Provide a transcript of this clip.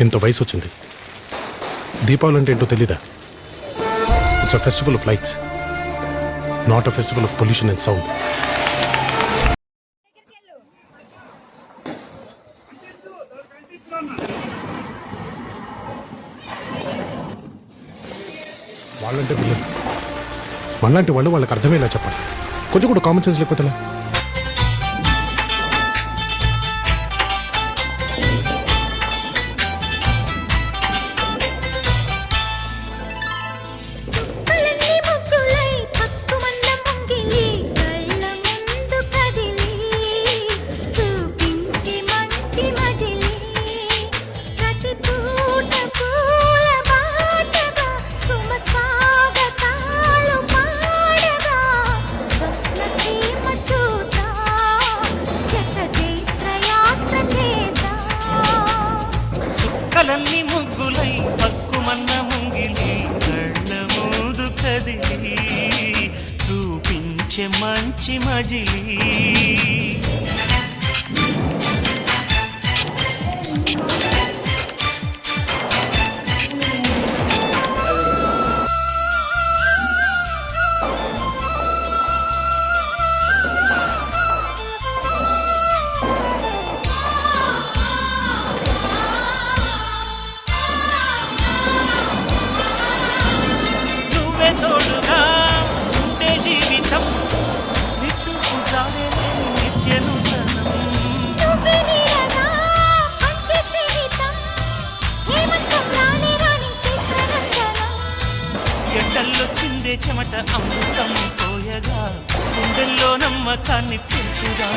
ఇంత వయసు వచ్చింది, దీపావళి అంటే ఏంటో తెలీదా? It's a festival of lights, not a festival of pollution and sound. వాళ్ళంటే పిల్లలు, మనలాంటి వాళ్ళు వాళ్ళకి అర్థమయ్యేలా చెప్పాలి. కొంచెం కూడా కామన్ సెన్స్ లేకపోతే కలల్ని ముగ్గులై పక్కుమన్న ముంగిలి కళ్ళ మూదు కదిలి చూపించే మంచి మజిలీ. తోడుగా ఉండే జీవితం ఎండల్లో చిందే చెమట అమృతం పోయగా గుండెల్లో నమ్మకాన్ని పెంచుగా.